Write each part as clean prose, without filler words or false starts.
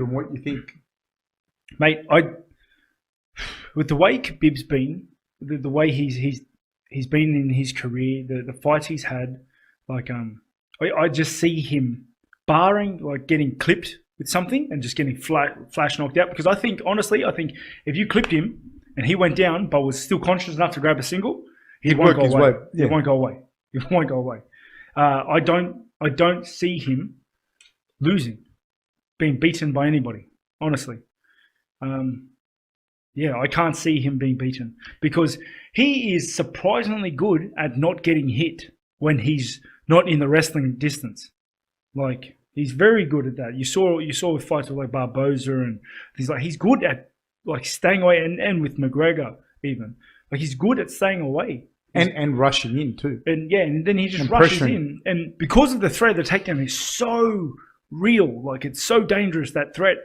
And what you think? Mate, with the way Khabib's been, the way he's been in his career, the fights he's had, like I just see him barring like getting clipped with something and just getting flash knocked out. Because honestly, I think if you clipped him and he went down but was still conscious enough to grab a single, he won't go away. He won't go away. He won't go away. I don't see him losing, being beaten by anybody. Honestly, I can't see him being beaten because he is surprisingly good at not getting hit when he's not in the wrestling distance. Like, he's very good at that. You saw with fights with like Barboza and he's good at like staying away, and with McGregor even. Like, he's good at staying away. And rushing in too. And then he just rushes in. And because of the threat, the takedown is so real. Like, it's so dangerous, that threat.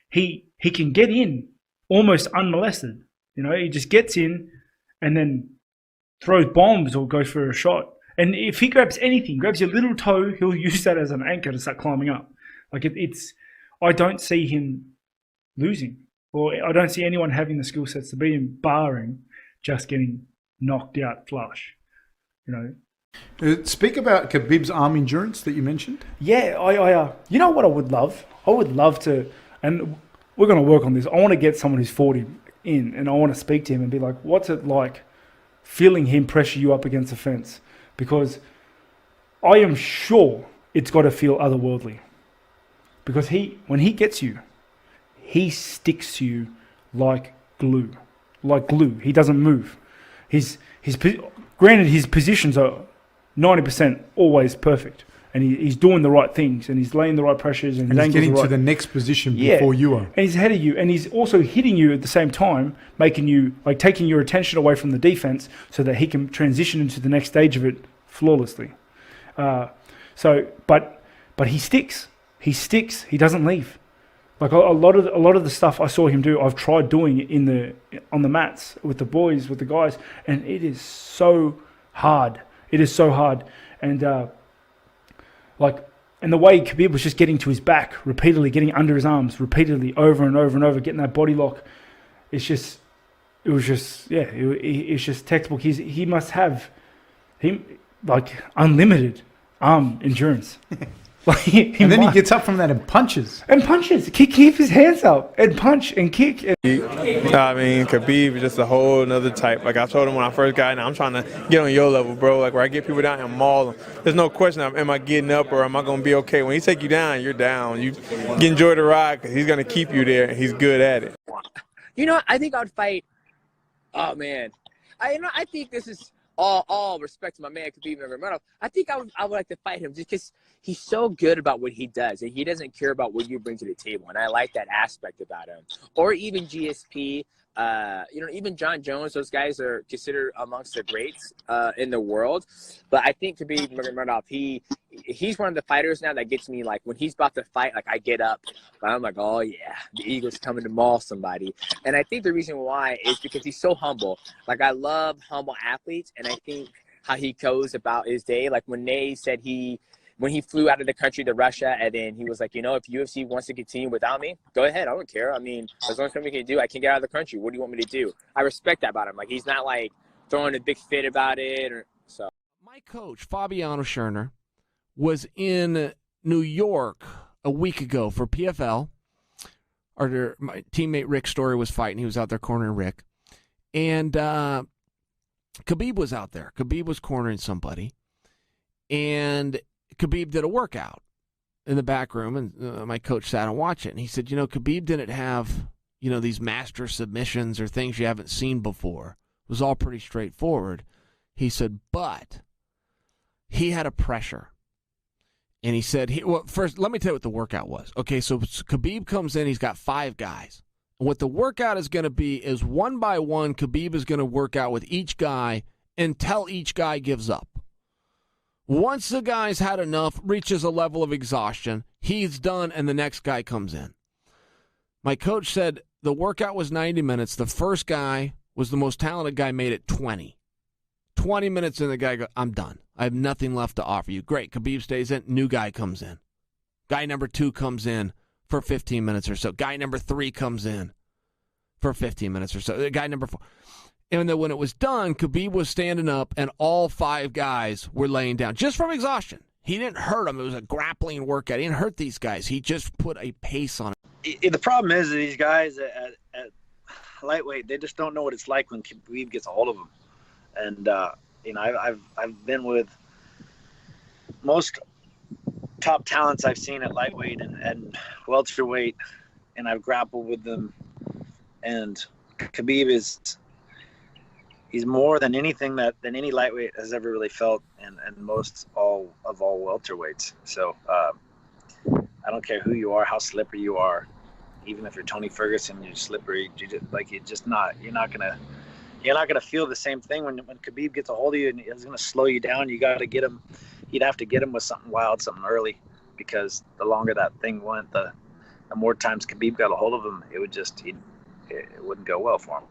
He can get in almost unmolested. You know, he just gets in and then throws bombs or goes for a shot. And if he grabs anything, grabs your little toe, he'll use that as an anchor to start climbing up. Like, I don't see him losing, or I don't see anyone having the skill sets to beat him, barring just getting knocked out flush. You know. Speak about Khabib's arm endurance that you mentioned. Yeah, I you know what I would love? I would love to, and we're going to work on this. I want to get someone who's 40 in, and I want to speak to him and be like, what's it like feeling him pressure you up against the fence? Because I am sure it's got to feel otherworldly. Because when he gets you, he sticks to you like glue. Like glue. He doesn't move. Granted, his positions are 90% always perfect. And he's doing the right things, and he's laying the right pressures, and he's getting to the next position before you are. And he's ahead of you, and he's also hitting you at the same time, making you like taking your attention away from the defense, so that he can transition into the next stage of it flawlessly. But he sticks. He sticks. He doesn't leave. Like a lot of the stuff I saw him do, I've tried doing on the mats with the boys, with the guys, and it is so hard. It is so hard, and the way Khabib was just getting to his back repeatedly, getting under his arms repeatedly, over and over and over, getting that body lock. It's just textbook. He must have unlimited arm endurance. And then he gets up from that and punches. Keep his hands up and punch and kick. I mean, Khabib is just a whole another type. Like I told him when I first got in, I'm trying to get on your level, bro. Like where I get people down and maul them. There's no question of am I getting up or am I going to be okay. When he take you down, you're down. You enjoy the ride because he's going to keep you there and he's good at it. You know, I think I'd fight. Oh man, I think this is all respect to my man Khabib Nurmagemedov. I think I would like to fight him just because he's so good about what he does, and he doesn't care about what you bring to the table, and I like that aspect about him. Or even GSP, even John Jones. Those guys are considered amongst the greats in the world. But I think Khabib Nurmagemedov, he's one of the fighters now that gets me, like, when he's about to fight, like, I get up, but I'm like, oh, yeah, the Eagle's coming to maul somebody. And I think the reason why is because he's so humble. Like, I love humble athletes, and I think how he goes about his day. Like, when Nate said when he flew out of the country to Russia, and then he was like, if UFC wants to continue without me, go ahead. I don't care. I mean, as long as something can do, I can get out of the country. What do you want me to do? I respect that about him. Like, he's not, like, throwing a big fit about it. My coach, Fabiano Scherner, was in New York a week ago for PFL. My teammate Rick Story was fighting. He was out there cornering Rick. And Khabib was out there. Khabib was cornering somebody. And Khabib did a workout in the back room, and my coach sat and watched it. And he said, Khabib didn't have, these master submissions or things you haven't seen before. It was all pretty straightforward. He said, but he had a pressure. And he said, first, let me tell you what the workout was. Okay, so Khabib comes in, he's got 5 guys. And what the workout is going to be is one by one, Khabib is going to work out with each guy until each guy gives up. Once the guy's had enough, reaches a level of exhaustion, he's done, and the next guy comes in. My coach said the workout was 90 minutes. The first guy was the most talented guy, made it 20. 20 minutes in, the guy goes, I'm done. I have nothing left to offer you. Great. Khabib stays in. New guy comes in. Guy number 2 comes in for 15 minutes or so. Guy number 3 comes in for 15 minutes or so. Guy number 4. And then when it was done, Khabib was standing up, and all 5 guys were laying down just from exhaustion. He didn't hurt them. It was a grappling workout. He didn't hurt these guys. He just put a pace on it. The problem is that these guys at lightweight, they just don't know what it's like when Khabib gets a hold of them. And I've been with most top talents I've seen at lightweight and welterweight, and I've grappled with them. And Khabib he's more than anything than any lightweight has ever really felt, and most all welterweights. So I don't care who you are, how slippery you are. Even if you're Tony Ferguson, you're slippery. You're not gonna feel the same thing when Khabib gets a hold of you and he's gonna slow you down. You got to get him. You'd have to get him with something wild, something early, because the longer that thing went, the more times Khabib got a hold of him, it wouldn't go well for him.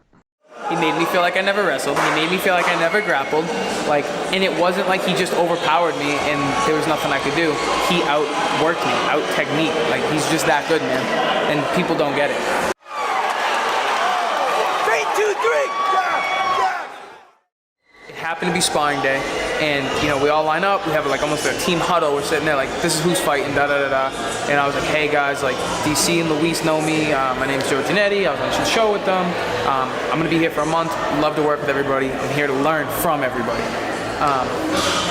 He made me feel like I never wrestled. He made me feel like I never grappled. And it wasn't like he just overpowered me and there was nothing I could do. He outworked me, out-technique. He's just that good, man. And people don't get it. 3, 2, 3. It happened to be sparring day, and we all line up. We have almost a team huddle. We're sitting there this is who's fighting, da da da da. And I was like, hey guys, DC and Luis know me. My name's Joe Giannetti. I was on the show with them. I'm gonna be here for a month. Love to work with everybody. I'm here to learn from everybody.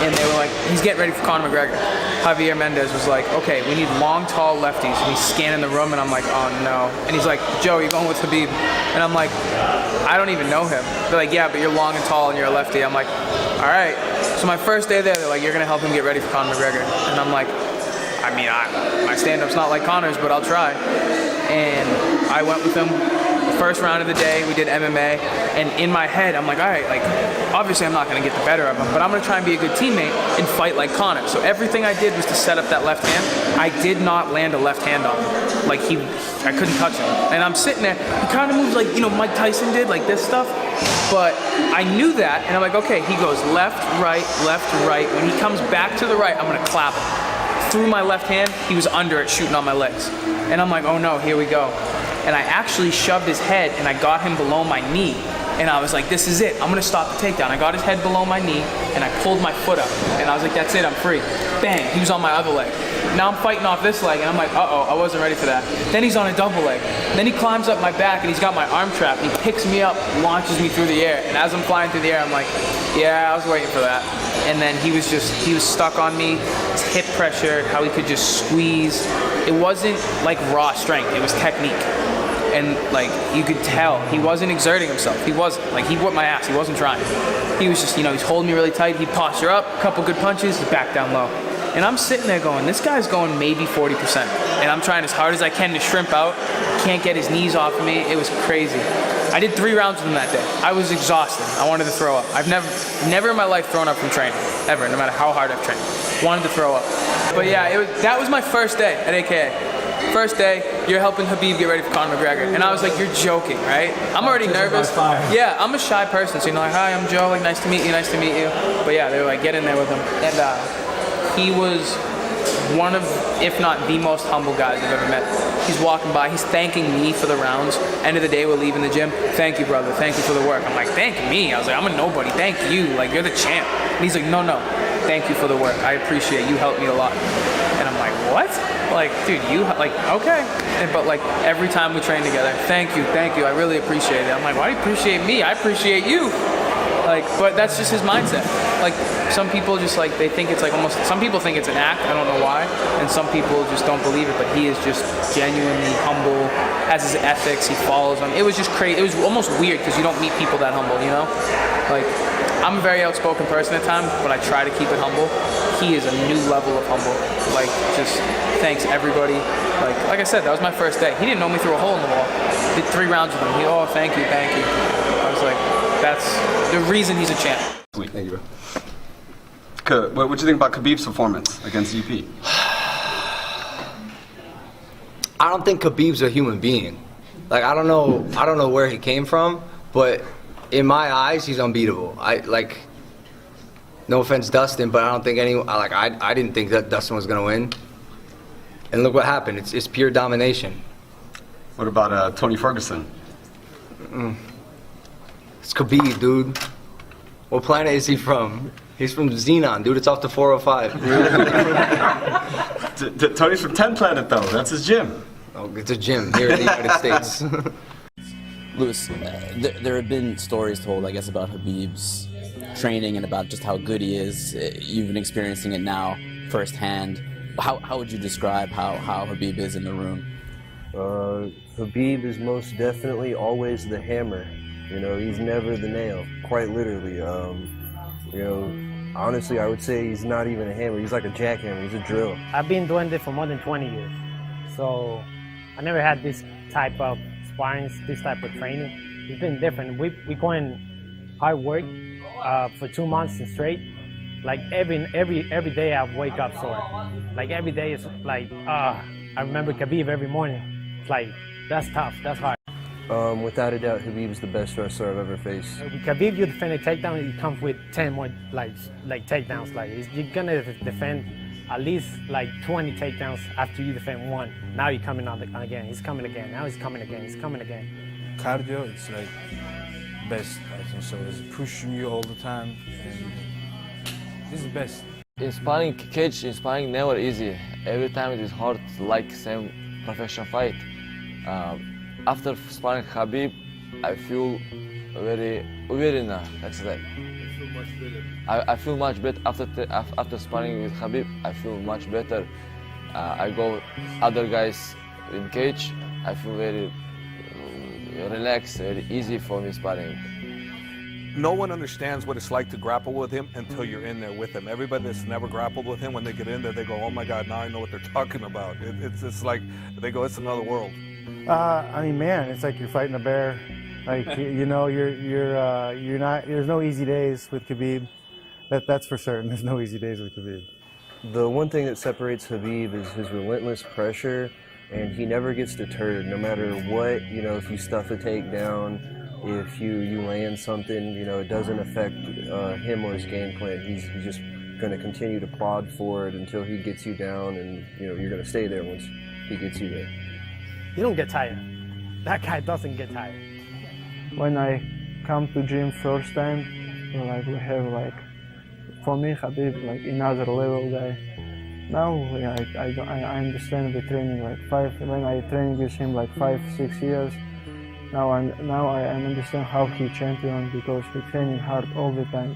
And they were like, he's getting ready for Conor McGregor. Javier Mendez was like, okay, we need long, tall lefties. And he's scanning the room, and I'm like, oh no. And he's like, Joe, you're going with Khabib. And I'm like, I don't even know him. They're like, yeah, but you're long and tall and you're a lefty. I'm like, all right. So my first day there, they're like, you're gonna help him get ready for Conor McGregor. And I'm like, my stand-up's not like Conor's, but I'll try. And I went with him. First round of the day, we did MMA, and in my head, I'm like, all right, obviously I'm not going to get the better of him, but I'm going to try and be a good teammate and fight like Conor. So everything I did was to set up that left hand. I did not land a left hand on him. I couldn't touch him. And I'm sitting there, he kind of moves like, Mike Tyson did, this stuff. But I knew that, and I'm like, okay, he goes left, right, left, right. When he comes back to the right, I'm going to clap him. Through my left hand, he was under it, shooting on my legs. And I'm like, oh no, here we go. And I actually shoved his head and I got him below my knee. And I was like, this is it. I'm gonna stop the takedown. I got his head below my knee and I pulled my foot up. And I was like, that's it, I'm free. Bang, he was on my other leg. Now I'm fighting off this leg and I'm like, uh-oh, I wasn't ready for that. Then he's on a double leg. Then he climbs up my back and he's got my arm trapped. And he picks me up, launches me through the air. And as I'm flying through the air, I'm like, yeah, I was waiting for that. And then he was stuck on me. His hip pressure, how he could just squeeze. It wasn't like raw strength, it was technique. And you could tell he wasn't exerting himself. He wasn't. He whipped my ass. He wasn't trying. He was just, he's holding me really tight. He'd posture up, a couple good punches, he's back down low. And I'm sitting there going, this guy's going maybe 40%. And I'm trying as hard as I can to shrimp out. Can't get his knees off of me. It was crazy. I did 3 rounds with him that day. I was exhausted. I wanted to throw up. I've never in my life thrown up from training, ever, no matter how hard I've trained. Wanted to throw up. But yeah, that was my first day at AKA. First day, you're helping Khabib get ready for Conor McGregor. And I was like, you're joking, right? I'm already nervous. Yeah, I'm a shy person. So hi, I'm Joe, nice to meet you, nice to meet you. But yeah, they were like, get in there with him. And he was one of, if not the most humble guys I've ever met. He's walking by, he's thanking me for the rounds. End of the day, we're leaving the gym. Thank you, brother, thank you for the work. I'm like, thank me? I was like, I'm a nobody, thank you. You're the champ. And he's like, no, thank you for the work. I appreciate it. You helped me a lot. And I'm like, what? Dude, okay. But every time we train together, thank you, I really appreciate it. I'm like, why do you appreciate me? I appreciate you. But that's just his mindset. Some people just they think it's some people think it's an act, I don't know why, and some people just don't believe it, but he is just genuinely humble, has his ethics, he follows them. It was just crazy. It was almost weird because you don't meet people that humble, I'm a very outspoken person at times, but I try to keep it humble. He is a new level of humble. Just thanks everybody. Like I said, that was my first day. He didn't know me through a hole in the wall. Did 3 rounds with him. Thank you. I was like, that's the reason he's a champ. Thank you, bro. What do you think about Khabib's performance against EP? I don't think Khabib's a human being. I don't know where he came from, but in my eyes, he's unbeatable. No offense, Dustin, but I don't think I didn't think that Dustin was gonna win. And look what happened. It's pure domination. What about Tony Ferguson? It's Khabib, dude. What planet is he from? He's from Xenon, dude. It's off the 405. Tony's from 10 Planet, though. That's his gym. Oh, it's a gym here in the United States. Lewis, there have been stories told, I guess, about Khabib's training and about just how good he is. You've been experiencing it now firsthand. How would you describe how Khabib is in the room? Khabib is most definitely always the hammer. You know, he's never the nail, quite literally. You know, honestly, I would say he's not even a hammer. He's like a jackhammer. He's a drill. I've been doing this for more than 20 years. So I never had this type of sparring, this type of training. It's been different. We going hard work for 2 months straight. Like every day I wake up sore. Like every day it's like, I remember Khabib every morning. It's like, that's tough, that's hard. Without a doubt, Khabib's the best wrestler I've ever faced. Khabib, you defend a takedown, he comes with 10 more like takedowns. Like you're gonna defend at least like 20 takedowns after you defend one. Now you're coming on again. He's coming again. Now he's coming again. He's coming again. Cardio, it's like best. I think so. It's pushing you all the time, and this is best. In sparring cage, in sparring never easy. Every time it is hard, like same professional fight. After sparring Khabib, I feel very now. That's that. I feel much better after sparring with Khabib. I feel much better. I go other guys in cage. I feel very relaxed, very easy for me sparring. No one understands what it's like to grapple with him until you're in there with him. Everybody that's never grappled with him, when they get in there, they go, "Oh my God, now I know what they're talking about." It's like they go, "It's another world." I mean, man, it's like you're fighting a bear. Like you know, you're not. There's no easy days with Khabib. That's for certain. There's no easy days with Khabib. The one thing that separates Khabib is his relentless pressure, and he never gets deterred, no matter what. You know, if you stuff a takedown, if you land something, you know, it doesn't affect him or his game plan. He's just going to continue to plod forward until he gets you down, and you know, you're going to stay there once he gets you there. You don't get tired. That guy doesn't get tired. When I come to gym first time, like we have like, for me Khabib like another level guy. Now I understand the training like when I trained with him like 5-6 years. Now I understand how he champion, because we training hard all the time.